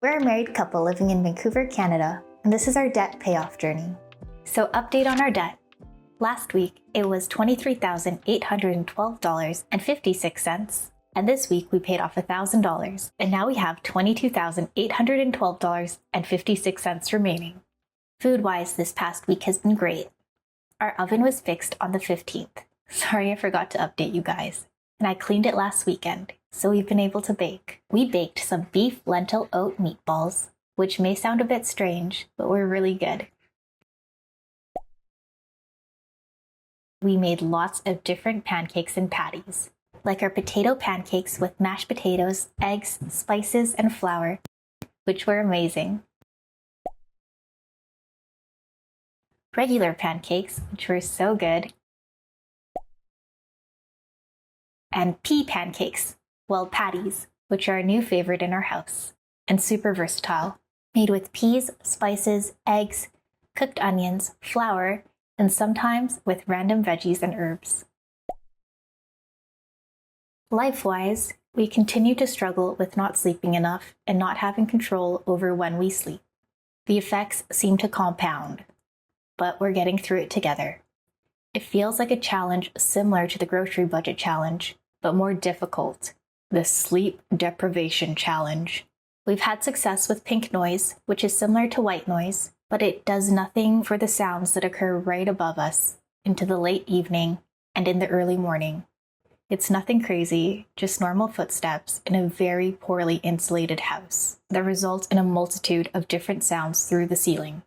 We're a married couple living in Vancouver, Canada, and this is our debt payoff journey. So update on our debt. Last week, it was $23,812.56, and this week we paid off $1,000, and now we have $22,812.56 remaining. Food-wise, this past week has been great. Our oven was fixed on the 15th. Sorry I forgot to update you guys. And I cleaned it last weekend, so we've been able to bake. We baked some beef lentil oat meatballs, which may sound a bit strange, but were really good. We made lots of different pancakes and patties, like our potato pancakes with mashed potatoes, eggs, spices, and flour, which were amazing. Regular pancakes, which were so good. And pea pancakes, well, patties, which are a new favorite in our house, and super versatile, made with peas, spices, eggs, cooked onions, flour, and sometimes with random veggies and herbs. Life-wise, we continue to struggle with not sleeping enough and not having control over when we sleep. The effects seem to compound, but we're getting through it together. It feels like a challenge similar to the grocery budget challenge, but more difficult, the sleep deprivation challenge. We've had success with pink noise, which is similar to white noise, but it does nothing for the sounds that occur right above us into the late evening and in the early morning. It's nothing crazy, just normal footsteps in a very poorly insulated house that results in a multitude of different sounds through the ceiling.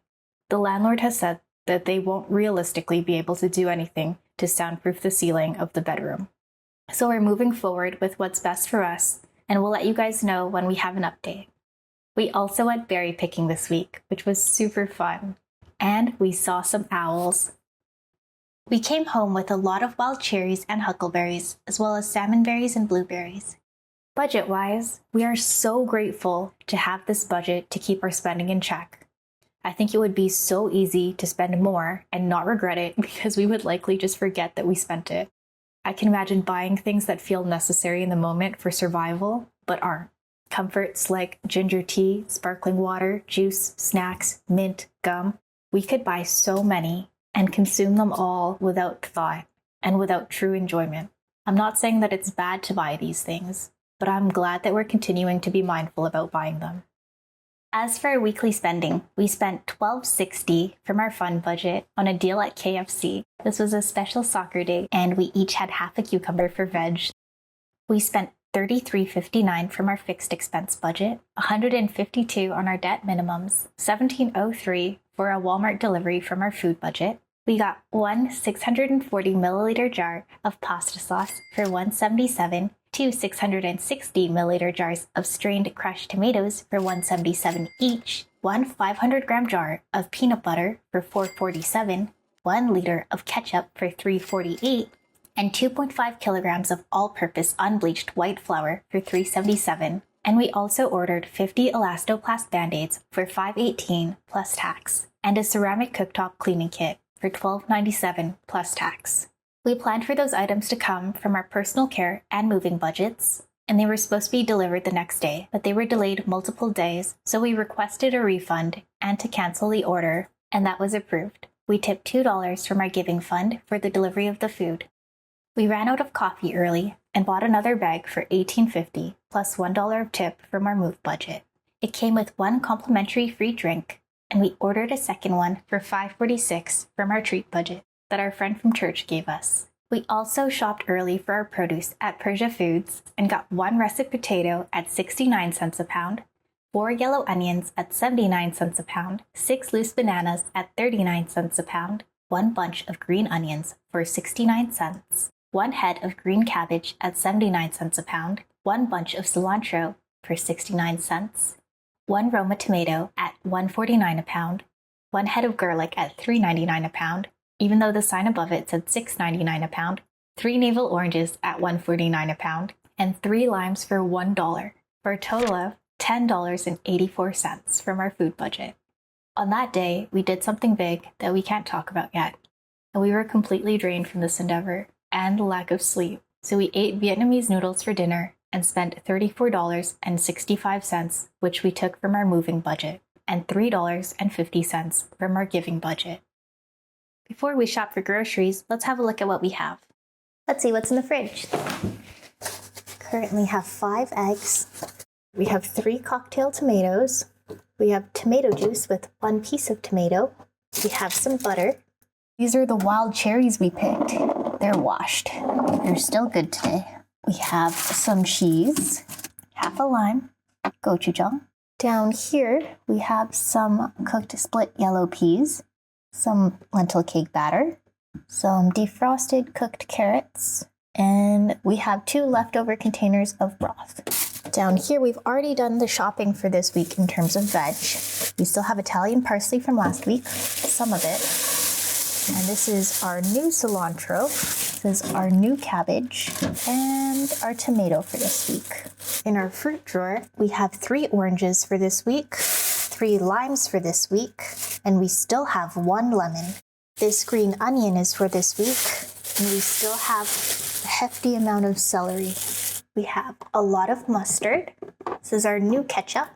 The landlord has said that they won't realistically be able to do anything to soundproof the ceiling of the bedroom. So we're moving forward with what's best for us, and we'll let you guys know when we have an update. We also went berry picking this week, which was super fun, and we saw some owls. We came home with a lot of wild cherries and huckleberries, as well as salmonberries and blueberries. Budget-wise, we are so grateful to have this budget to keep our spending in check. I think it would be so easy to spend more and not regret it because we would likely just forget that we spent it. I can imagine buying things that feel necessary in the moment for survival, but aren't. Comforts like ginger tea, sparkling water, juice, snacks, mint, gum. We could buy so many and consume them all without thought and without true enjoyment. I'm not saying that it's bad to buy these things, but I'm glad that we're continuing to be mindful about buying them. As for our weekly spending, we spent $12.60 from our fun budget on a deal at KFC. This was a special soccer day, and we each had half a cucumber for veg. We spent $33.59 from our fixed expense budget, $152 on our debt minimums, $17.03 for a Walmart delivery from our food budget. We got one 640 milliliter jar of pasta sauce for $177, two 660 milliliter jars of strained crushed tomatoes for $177 each, one 500 gram jar of peanut butter for $4.47, 1 liter of ketchup for $3.48, and 2.5 kilograms of all-purpose unbleached white flour for $3.77. And we also ordered 50 Elastoplast Band-Aids for $5.18 plus tax, and a ceramic cooktop cleaning kit for $12.97 plus tax. We planned for those items to come from our personal care and moving budgets, and they were supposed to be delivered the next day, but they were delayed multiple days, so we requested a refund and to cancel the order, and that was approved. We tipped $2 from our giving fund for the delivery of the food. We ran out of coffee early and bought another bag for $18.50 plus $1 of tip from our move budget. It came with one complimentary free drink, and we ordered a second one for $5.46 from our treat budget that our friend from church gave us. We also shopped early for our produce at Persia Foods and got one russet potato at 69 cents a pound, 4 yellow onions at 79 cents a pound, 6 loose bananas at 39 cents a pound, 1 bunch of green onions for 69 cents, 1 head of green cabbage at 79 cents a pound, 1 bunch of cilantro for 69 cents, 1 Roma tomato at $1.49 a pound, 1 head of garlic at $3.99 a pound, even though the sign above it said $6.99 a pound, 3 navel oranges at $1.49 a pound, and 3 limes for $1, for a total of $10.84 from our food budget. On that day, we did something big that we can't talk about yet, and we were completely drained from this endeavor and the lack of sleep, so we ate Vietnamese noodles for dinner and spent $34.65, which we took from our moving budget, and $3.50 from our giving budget. Before we shop for groceries, let's have a look at what we have. Let's see what's in the fridge. Currently have 5 eggs. We have 3 cocktail tomatoes. We have tomato juice with 1 piece of tomato. We have some butter. These are the wild cherries we picked. They're washed. They're still good today. We have some cheese, half a lime, gochujang. Down here, we have some cooked split yellow peas, some lentil cake batter, some defrosted cooked carrots, and we have 2 leftover containers of broth. Down here, we've already done the shopping for this week in terms of veg. We still have Italian parsley from last week, some of it. And this is our new cilantro. This is our new cabbage and our tomato for this week. In our fruit drawer, we have 3 oranges for this week, 3 limes for this week, and we still have 1 lemon. This green onion is for this week, and we still have a hefty amount of celery. We have a lot of mustard. This is our new ketchup,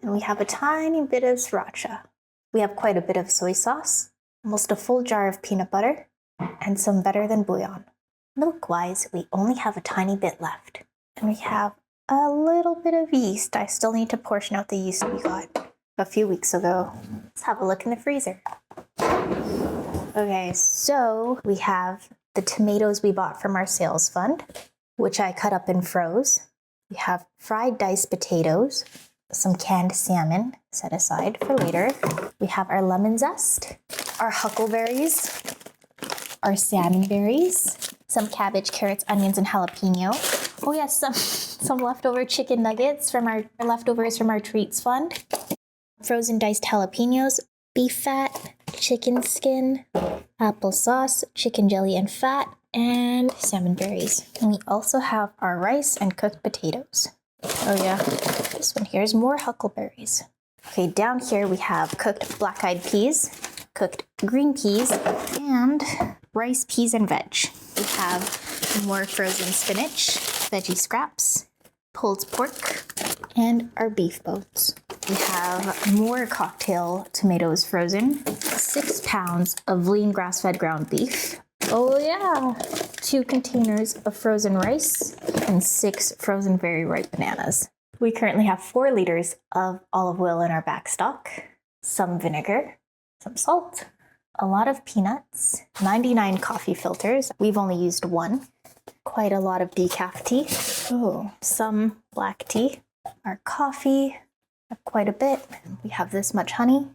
and we have a tiny bit of sriracha. We have quite a bit of soy sauce, almost a full jar of peanut butter, and some better than bouillon. Milk-wise, we only have a tiny bit left. And we have a little bit of yeast. I still need to portion out the yeast we got a few weeks ago. Let's have a look in the freezer. Okay, so we have the tomatoes we bought from our sales fund, which I cut up and froze. We have fried diced potatoes, some canned salmon set aside for later. We have our lemon zest, our huckleberries, our salmon berries, some cabbage, carrots, onions, and jalapeno. Oh yes, some leftover chicken nuggets from our leftovers from our treats fund. Frozen diced jalapenos, beef fat, chicken skin, applesauce, chicken jelly and fat, and salmon berries. And we also have our rice and cooked potatoes. Oh yeah, this one here is more huckleberries. Okay, down here we have cooked black-eyed peas, cooked green peas, and rice, peas, and veg. We have more frozen spinach, veggie scraps, pulled pork, and our beef bones. We have more cocktail tomatoes frozen, 6 pounds of lean grass-fed ground beef. Oh yeah, 2 containers of frozen rice, and 6 frozen very ripe bananas. We currently have 4 liters of olive oil in our back stock, some vinegar, some salt, a lot of peanuts, 99 coffee filters. We've only used 1. Quite a lot of decaf tea. Oh, some black tea. Our coffee, quite a bit. We have this much honey,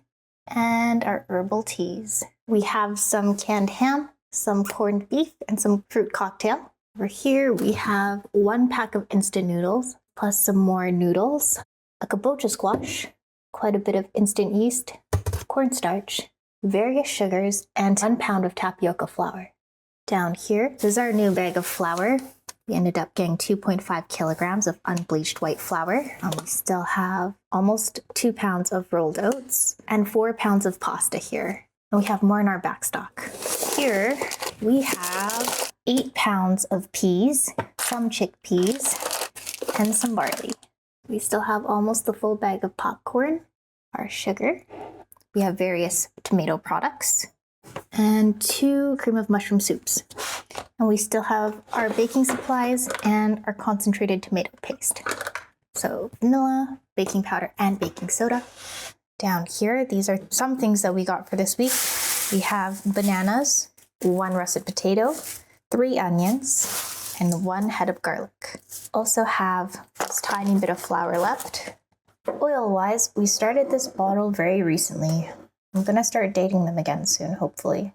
and our herbal teas. We have some canned ham, some corned beef, and some fruit cocktail. Over here, we have 1 pack of instant noodles, plus some more noodles, a kabocha squash, quite a bit of instant yeast, cornstarch, various sugars, and 1 pound of tapioca flour. Down here, this is our new bag of flour. We ended up getting 2.5 kilograms of unbleached white flour. We still have almost 2 pounds of rolled oats and 4 pounds of pasta here. And we have more in our back stock. Here, we have 8 pounds of peas, some chickpeas, and some barley. We still have almost the full bag of popcorn, our sugar. We have various tomato products, and 2 cream of mushroom soups. And we still have our baking supplies and our concentrated tomato paste. So vanilla, baking powder, and baking soda. Down here, these are some things that we got for this week. We have bananas, 1 russet potato, 3 onions, and 1 head of garlic. Also have this tiny bit of flour left. Oil-wise, we started this bottle very recently. I'm gonna start dating them again soon, hopefully.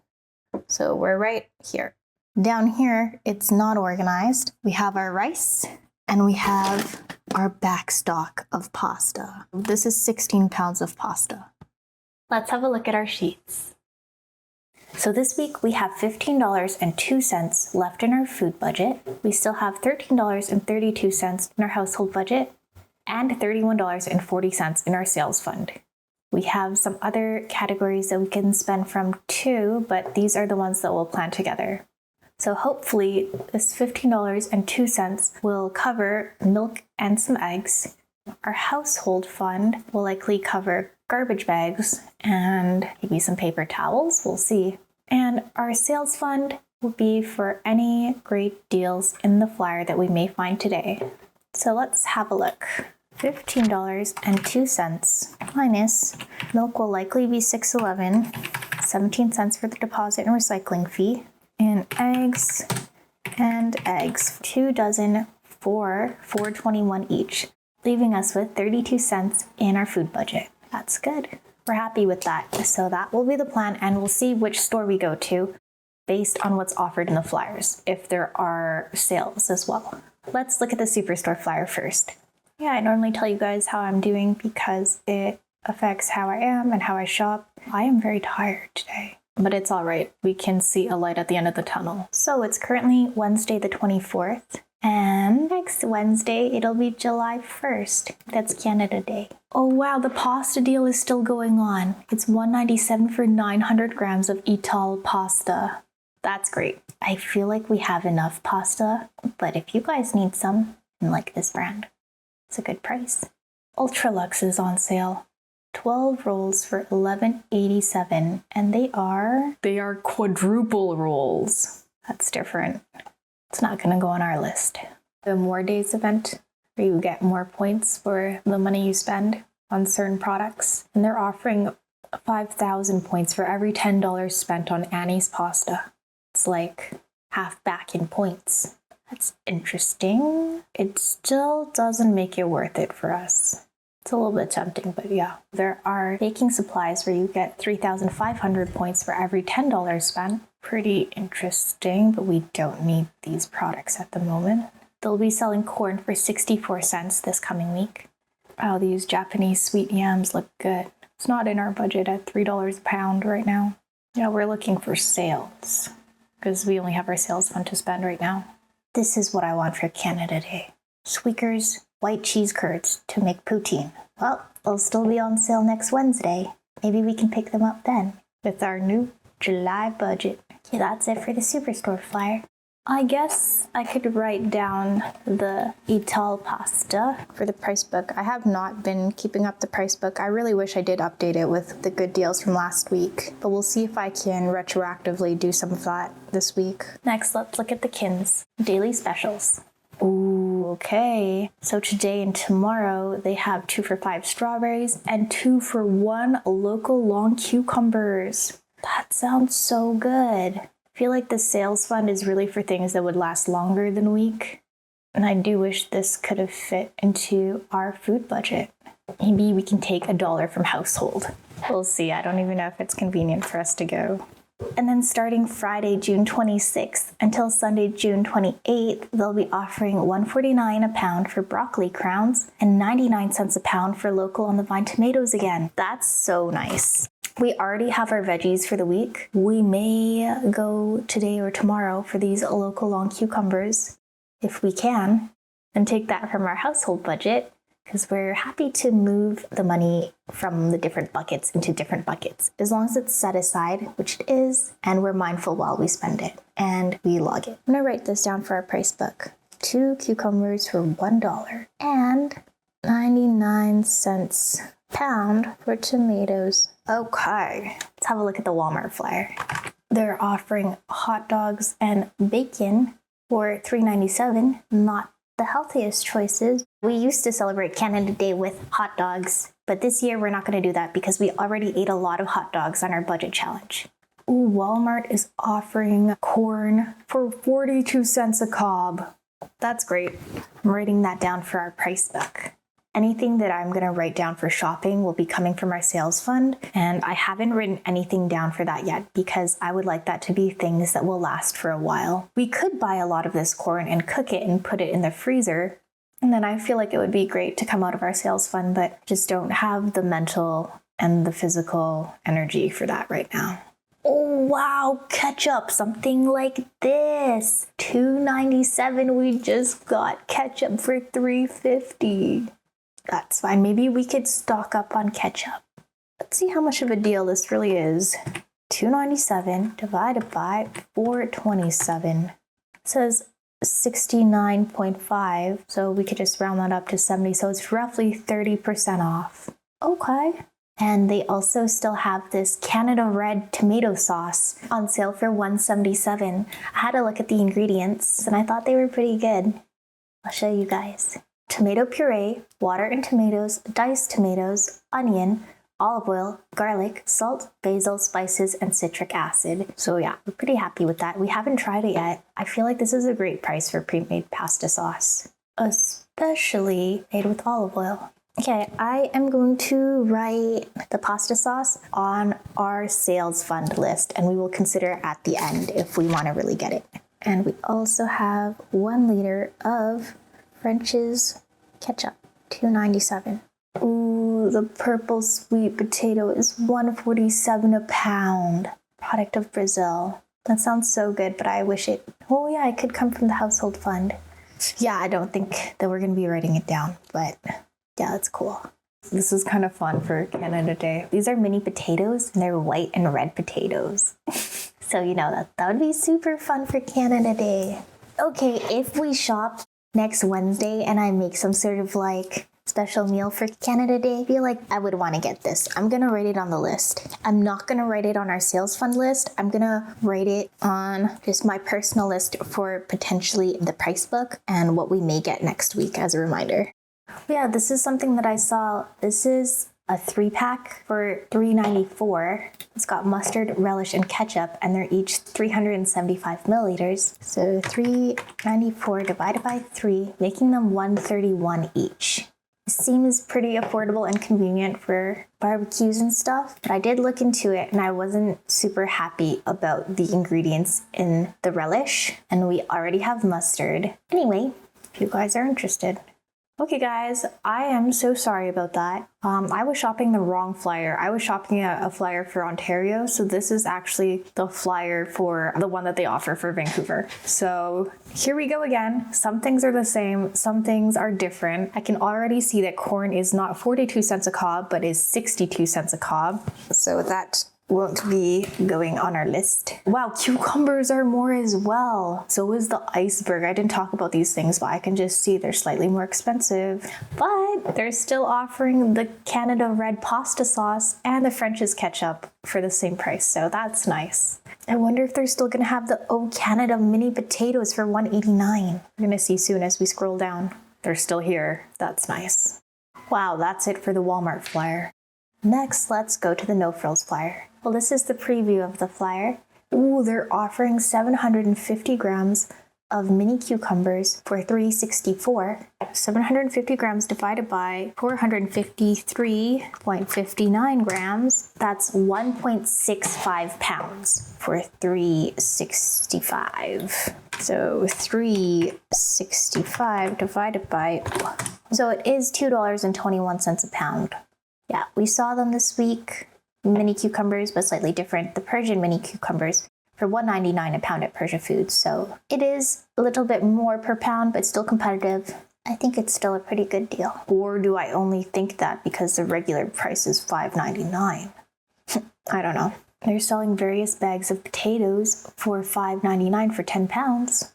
So we're right here. Down here, it's not organized. We have our rice, and we have our back stock of pasta. This is 16 pounds of pasta. Let's have a look at our sheets. So this week we have $15.02 left in our food budget. We still have $13.32 in our household budget and $31.40 in our sales fund. We have some other categories that we can spend from too, but these are the ones that we'll plan together. So hopefully this $15.02 will cover milk and some eggs. Our household fund will likely cover garbage bags and maybe some paper towels. We'll see. And our sales fund will be for any great deals in the flyer that we may find today. So let's have a look. $15.02 minus milk will likely be $6.11, 17 cents for the deposit and recycling fee, and eggs, 2 dozen for $4.21 each, leaving us with 32 cents in our food budget. That's good. We're happy with that. So that will be the plan, and we'll see which store we go to based on what's offered in the flyers, if there are sales as well. Let's look at the Superstore flyer first. Yeah, I normally tell you guys how I'm doing because it affects how I am and how I shop. I am very tired today, but it's all right. We can see a light at the end of the tunnel. So it's currently Wednesday the 24th, and next Wednesday it'll be July 1st. That's Canada Day. Oh wow, the pasta deal is still going on. It's $1.97 for 900 grams of Ital pasta. That's great. I feel like we have enough pasta, but if you guys need some and like this brand, it's a good price. Ultralux is on sale. 12 rolls for $11.87, and they are quadruple rolls. That's different. It's not going to go on our list. The More Days event, where you get more points for the money you spend on certain products, and they're offering 5,000 points for every $10 spent on Annie's pasta. It's like half back in points. That's interesting. It still doesn't make it worth it for us. It's a little bit tempting, but yeah. There are baking supplies where you get 3,500 points for every $10 spent. Pretty interesting, but we don't need these products at the moment. They'll be selling corn for 64 cents this coming week. Wow, these Japanese sweet yams look good. It's not in our budget at $3 a pound right now. Yeah, we're looking for sales because we only have our sales fund to spend right now. This is what I want for Canada Day. Squeakers white cheese curds to make poutine. Well, they'll still be on sale next Wednesday. Maybe we can pick them up then with our new July budget. Okay, that's it for the Superstore flyer. I guess I could write down the Ital pasta for the price book. I have not been keeping up the price book. I really wish I did update it with the good deals from last week, but we'll see if I can retroactively do some of that this week. Next, let's look at the Kins daily specials. Ooh, okay. So today and tomorrow they have 2 for $5 strawberries and 2 for $1 local long cucumbers. That sounds so good. I feel like the sales fund is really for things that would last longer than a week. And I do wish this could have fit into our food budget. Maybe we can take $1 from household. We'll see. I don't even know if it's convenient for us to go. And then starting Friday, June 26th until Sunday, June 28th, they'll be offering $1.49 a pound for broccoli crowns and 99 cents a pound for local on the vine tomatoes again. That's so nice. We already have our veggies for the week. We may go today or tomorrow for these local long cucumbers, if we can, and take that from our household budget, because we're happy to move the money from the different buckets into different buckets, as long as it's set aside, which it is, and we're mindful while we spend it, and we log it. I'm gonna write this down for our price book. 2 cucumbers for $1 and 99 cents pound for tomatoes. Okay, let's have a look at the Walmart flyer. They're offering hot dogs and bacon for $3.97. Not the healthiest choices. We used to celebrate Canada Day with hot dogs, but this year we're not going to do that because we already ate a lot of hot dogs on our budget challenge. Ooh, Walmart is offering corn for 42 cents a cob. That's great. I'm writing that down for our price book. Anything that I'm going to write down for shopping will be coming from our sales fund, and I haven't written anything down for that yet because I would like that to be things that will last for a while. We could buy a lot of this corn and cook it and put it in the freezer, and then I feel like it would be great to come out of our sales fund, but just don't have the mental and the physical energy for that right now. Oh wow, ketchup, something like this. $2.97, we just got ketchup for $3.50. That's fine. Maybe we could stock up on ketchup. Let's see how much of a deal this really is. $2.97 divided by 427. It says 69.5, so we could just round that up to 70, so it's roughly 30% off. Okay. And they also still have this Canada Red tomato sauce on sale for $177. I had to look at the ingredients and I thought they were pretty good. I'll show you guys. Tomato puree, water and tomatoes, diced tomatoes, onion, olive oil, garlic, salt, basil, spices, and citric acid. So yeah, we're pretty happy with that. We haven't tried it yet. I feel like this is a great price for pre-made pasta sauce, especially made with olive oil. Okay, I am going to write the pasta sauce on our sales fund list, and we will consider it at the end if we want to really get it. And we also have 1 liter of French's ketchup, $2.97. Ooh, the purple sweet potato is $1.47 a pound. Product of Brazil. That sounds so good, but I wish it... Oh yeah, it could come from the household fund. Yeah, I don't think that we're going to be writing it down, but... yeah, that's cool. This is kind of fun for Canada Day. These are mini potatoes, and they're white and red potatoes. So, you know, that would be super fun for Canada Day. Okay, if we shop next Wednesday and I make some sort of like special meal for Canada Day, I feel like I would want to get this. I'm going to write it on the list. I'm not going to write it on our sales fund list. I'm going to write it on just my personal list for potentially the price book and what we may get next week as a reminder. Yeah, this is something that I saw. This is a 3-pack for $3.94. It's got mustard, relish, and ketchup, and they're each 375 milliliters. So $3.94 divided by 3, making them $1.31 each. It seems pretty affordable and convenient for barbecues and stuff, but I did look into it and I wasn't super happy about the ingredients in the relish, and we already have mustard. Anyway, if you guys are interested. Okay guys, I am so sorry about that. I was shopping the wrong flyer. I was shopping a flyer for Ontario, so this is actually the flyer for the one that they offer for Vancouver. So here we go again. Some things are the same, some things are different. I can already see that corn is not 42 cents a cob, but is 62 cents a cob. So that won't be going on our list. Wow, cucumbers are more as well. So is the iceberg. I didn't talk about these things, but I can just see they're slightly more expensive. But they're still offering the Canada Red pasta sauce and the French's ketchup for the same price. So that's nice. I wonder if they're still gonna have the Oh Canada mini potatoes for $1.89. We're gonna see soon as we scroll down. They're still here. That's nice. Wow, that's it for the Walmart flyer. Next, let's go to the No Frills flyer. Well, this is the preview of the flyer. Ooh, they're offering 750 grams of mini cucumbers for $3.64. 750 grams divided by 453.59 grams. That's 1.65 pounds for $3.65. So $3.65 divided by... so it is $2.21 a pound. Yeah, we saw them this week. Mini cucumbers, but slightly different. The Persian mini cucumbers for $1.99 a pound at Persia Foods. So it is a little bit more per pound, but still competitive. I think it's still a pretty good deal. Or do I only think that because the regular price is $5.99? I don't know. They're selling various bags of potatoes for $5.99 for 10 pounds.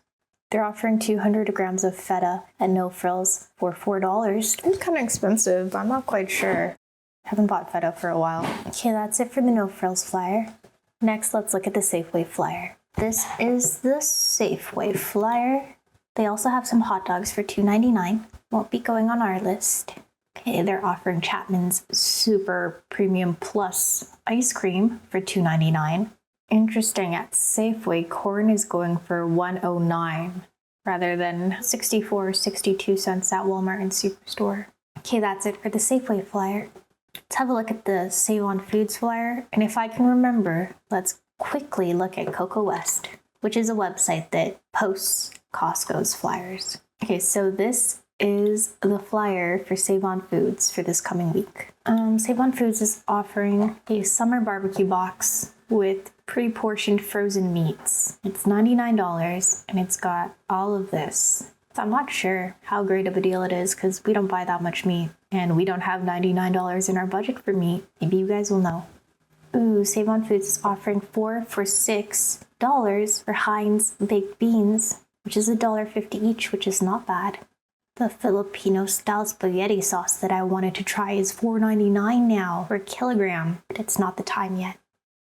They're offering 200 grams of feta at No Frills for $4. It's kind of expensive. I'm not quite sure. Haven't bought feta for a while. Okay, that's it for the No Frills flyer. Next, let's look at the Safeway flyer. This is the Safeway flyer. They also have some hot dogs for $2.99. Won't be going on our list. Okay, they're offering Chapman's Super Premium Plus ice cream for $2.99. Interesting, at Safeway, corn is going for $1.09 rather than 64 or 62 cents at Walmart and Superstore. Okay, that's it for the Safeway flyer. Let's have a look at the Save on Foods flyer. And if I can remember, let's quickly look at Cocoa West, which is a website that posts Costco's flyers. Okay, so this is the flyer for Save on Foods for this coming week. Save on Foods is offering a summer barbecue box with pre-portioned frozen meats. It's $99 and it's got all of this. So I'm not sure how great of a deal it is because we don't buy that much meat and we don't have $99 in our budget for meat. Maybe you guys will know. Ooh, Save on Foods is offering 4 for $6 for Heinz baked beans, which is $1.50 each, which is not bad. The Filipino-style spaghetti sauce that I wanted to try is $4.99 now for a kilogram, but it's not the time yet.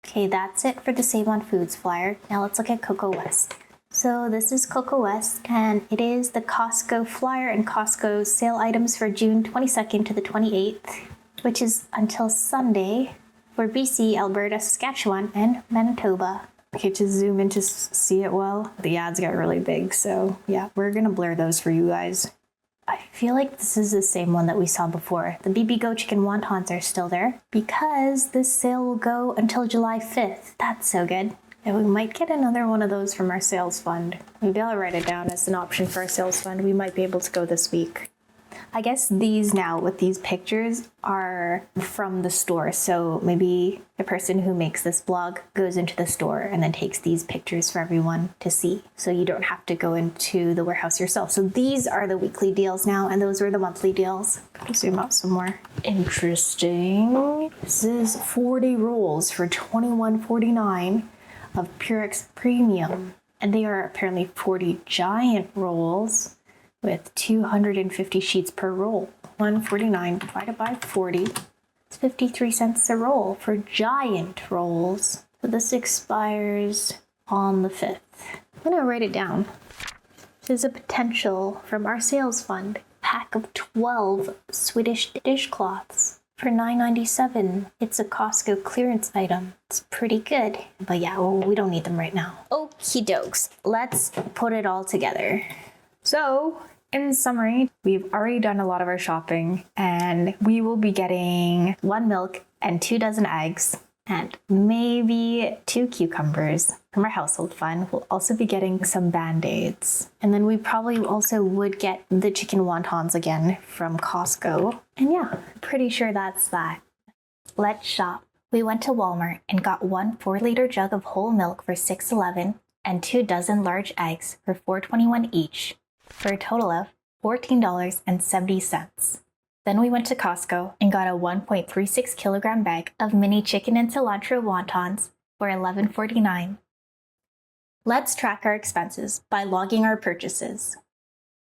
Okay, that's it for the Save on Foods flyer. Now let's look at Cocoa West. So this is Cocoa West, and it is the Costco flyer and Costco sale items for June 22nd to the 28th, which is until Sunday for BC, Alberta, Saskatchewan, and Manitoba. Okay, to zoom in to see it well, the ads got really big, so yeah, we're gonna blur those for you guys. I feel like this is the same one that we saw before. The BB Go chicken wontons are still there because this sale will go until July 5th. That's so good. And we might get another one of those from our sales fund. Maybe I'll write it down as an option for our sales fund. We might be able to go this week. I guess these now with these pictures are from the store. So maybe the person who makes this blog goes into the store and then takes these pictures for everyone to see. So you don't have to go into the warehouse yourself. So these are the weekly deals now, and those were the monthly deals. Zoom out some more. Interesting. This is 40 rolls for $21.49 of Purex Premium. And they are apparently 40 giant rolls with 250 sheets per roll. $1.49 divided by 40. It's 53 cents a roll for giant rolls. So this expires on the 5th. I'm gonna write it down. There's a potential from our sales fund. Pack of 12 Swedish dishcloths for $9.97. It's a Costco clearance item. It's pretty good. But yeah, well, we don't need them right now. Okie dokes. Let's put it all together. So, in summary, we've already done a lot of our shopping, and we will be getting 1 milk and 2 dozen eggs and maybe 2 cucumbers from our household fund. We'll also be getting some Band-Aids. And then we probably also would get the chicken wontons again from Costco. And yeah, pretty sure that's that. Let's shop. We went to Walmart and got 1 4-liter jug of whole milk for $6.11 and 2 dozen large eggs for $4.21 each, for a total of $14.70. Then we went to Costco and got a 1.36 kilogram bag of mini chicken and cilantro wontons for $11.49. Let's track our expenses by logging our purchases.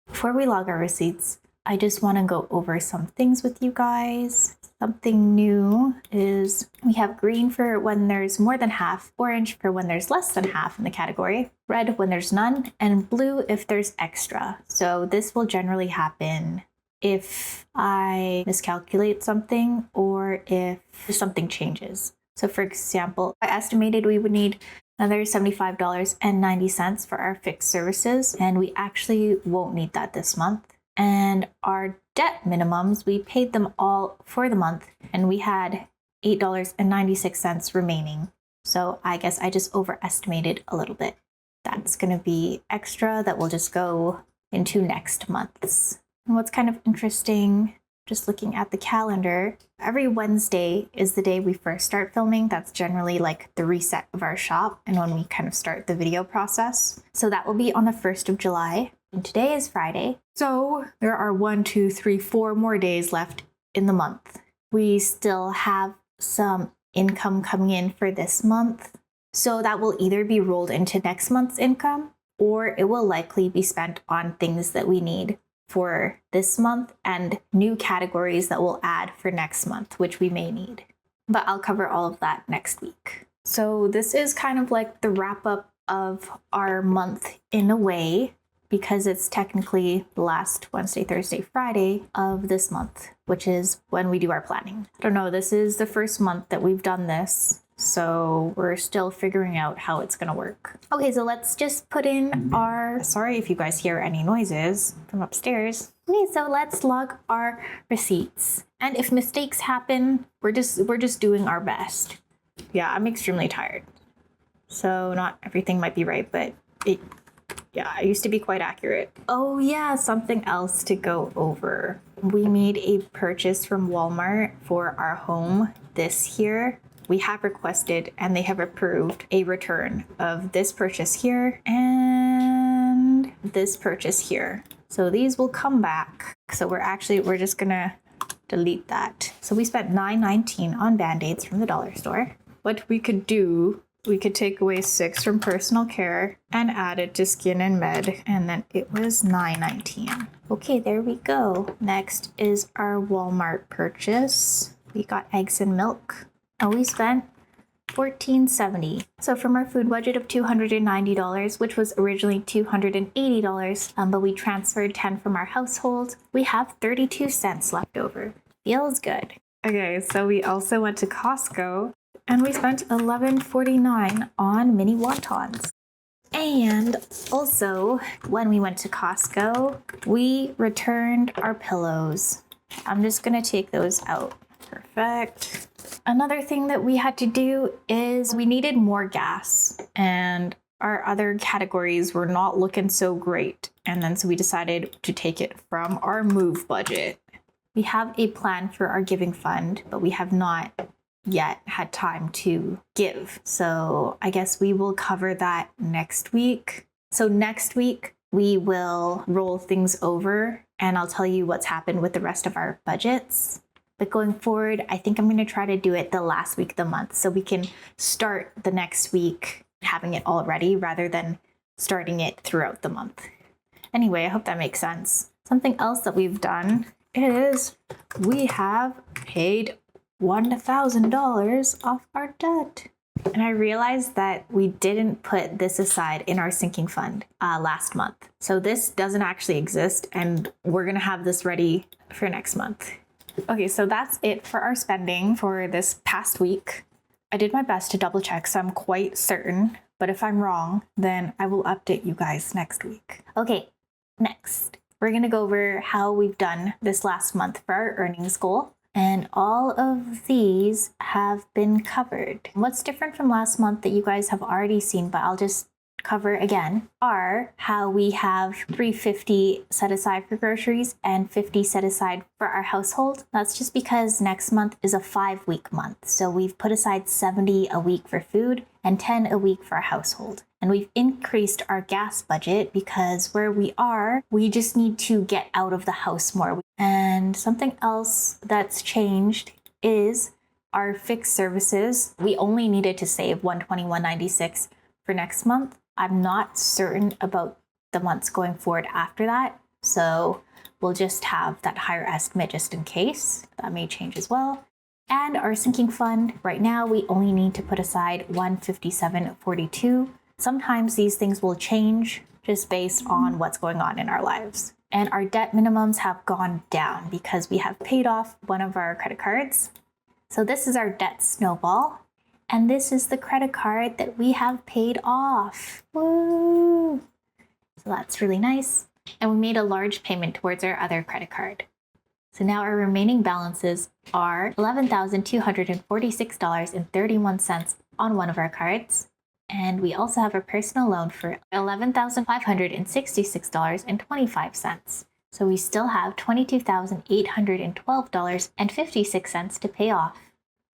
Before we log our receipts, I just want to go over some things with you guys. Something new is we have green for when there's more than half, orange for when there's less than half in the category, red when there's none, and blue if there's extra. So this will generally happen if I miscalculate something or if something changes. So for example, I estimated we would need another $75.90 for our fixed services, and we actually won't need that this month. And our debt minimums, we paid them all for the month, and we had $8.96 remaining. So I guess I just overestimated a little bit. That's going to be extra that will just go into next month's. And what's kind of interesting, just looking at the calendar, every Wednesday is the day we first start filming. That's generally like the reset of our shop and when we kind of start the video process. So that will be on the 1st of July. And today is Friday. So there are 4 more days left in the month. We still have some income coming in for this month. So that will either be rolled into next month's income, or it will likely be spent on things that we need for this month and new categories that we'll add for next month, which we may need. But I'll cover all of that next week. So this is kind of like the wrap up of our month in a way, because it's technically the last Wednesday, Thursday, Friday of this month, which is when we do our planning. I don't know, this is the first month that we've done this, so we're still figuring out how it's gonna work. Okay, so let's just put in our, sorry if you guys hear any noises from upstairs. Okay, so let's log our receipts. And if mistakes happen, we're just doing our best. Yeah, I'm extremely tired. So not everything might be right, but yeah, I used to be quite accurate. Oh yeah, something else to go over. We made a purchase from Walmart for our home this year. We have requested and they have approved a return of this purchase here and this purchase here. So these will come back. So we're just gonna delete that. So we spent $9.19 on Band-Aids from the dollar store. what we could do, we could take away 6 from personal care and add it to skin and med, and then it was $9.19. Okay, there we go. Next is our Walmart purchase. We got eggs and milk. And we spent $14.70. So from our food budget of $290, which was originally $280, but we transferred 10 from our household, we have 32 cents left over. Feels good. Okay, so we also went to Costco and we spent $11.49 on mini wontons. And also, when we went to Costco, we returned our pillows. I'm just gonna take those out. Perfect. Another thing that we had to do is we needed more gas, and our other categories were not looking so great. And then so we decided to take it from our move budget. We have a plan for our giving fund, but we have not yet had time to give. So I guess we will cover that next week. So next week we will roll things over and I'll tell you what's happened with the rest of our budgets. But going forward, I think I'm going to try to do it the last week of the month so we can start the next week having it all ready rather than starting it throughout the month. Anyway, I hope that makes sense. Something else that we've done is we have paid $1,000 off our debt. And I realized that we didn't put this aside in our sinking fund last month. So this doesn't actually exist and we're going to have this ready for next month. Okay, so that's it for our spending for this past week. I did my best to double check, so I'm quite certain, but if I'm wrong, then I will update you guys next week. Okay, next, we're gonna go over how we've done this last month for our earnings goal, and all of these have been covered. What's different from last month that you guys have already seen, but I'll just cover again, are how we have $350 set aside for groceries and $50 set aside for our household. That's just because next month is a 5-week month. So we've put aside $70 a week for food and $10 a week for our household. And we've increased our gas budget because where we are, we just need to get out of the house more. And something else that's changed is our fixed services. We only needed to save $121.96 for next month. I'm not certain about the months going forward after that, so we'll just have that higher estimate just in case. That may change as well. And our sinking fund, right now we only need to put aside $157.42. Sometimes these things will change just based on what's going on in our lives. And our debt minimums have gone down because we have paid off one of our credit cards. So this is our debt snowball. And this is the credit card that we have paid off. Woo! So that's really nice. And we made a large payment towards our other credit card. So now our remaining balances are $11,246.31 on one of our cards. And we also have a personal loan for $11,566.25. So we still have $22,812.56 to pay off.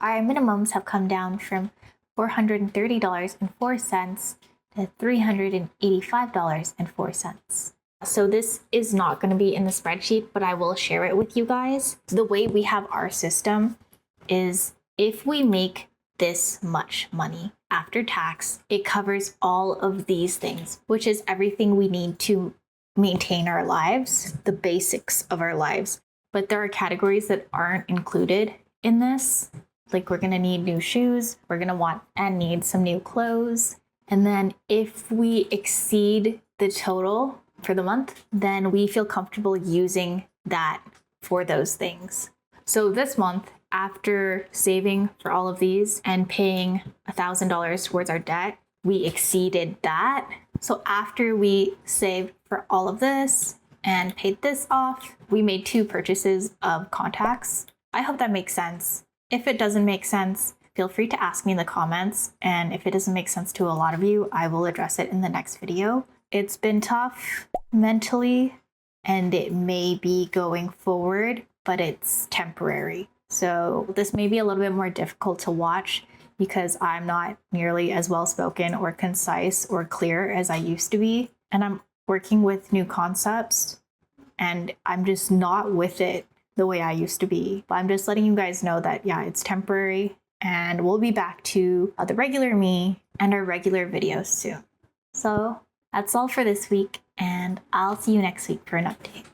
Our minimums have come down from $430.04 to $385.04. So this is not going to be in the spreadsheet, but I will share it with you guys. The way we have our system is if we make this much money after tax, it covers all of these things, which is everything we need to maintain our lives, the basics of our lives. But there are categories that aren't included in this. Like we're gonna need new shoes, we're gonna want and need some new clothes. And then if we exceed the total for the month, then we feel comfortable using that for those things. So this month, after saving for all of these and paying $1,000 towards our debt, we exceeded that. So after we saved for all of this and paid this off, we made 2 purchases of contacts. I hope that makes sense. If it doesn't make sense, feel free to ask me in the comments. And if it doesn't make sense to a lot of you, I will address it in the next video. It's been tough mentally, and it may be going forward, but it's temporary. So this may be a little bit more difficult to watch because I'm not nearly as well spoken or concise or clear as I used to be. And I'm working with new concepts and I'm just not with it the way I used to be. But I'm just letting you guys know that, yeah, it's temporary and we'll be back to the regular me and our regular videos soon. So that's all for this week, and I'll see you next week for an update.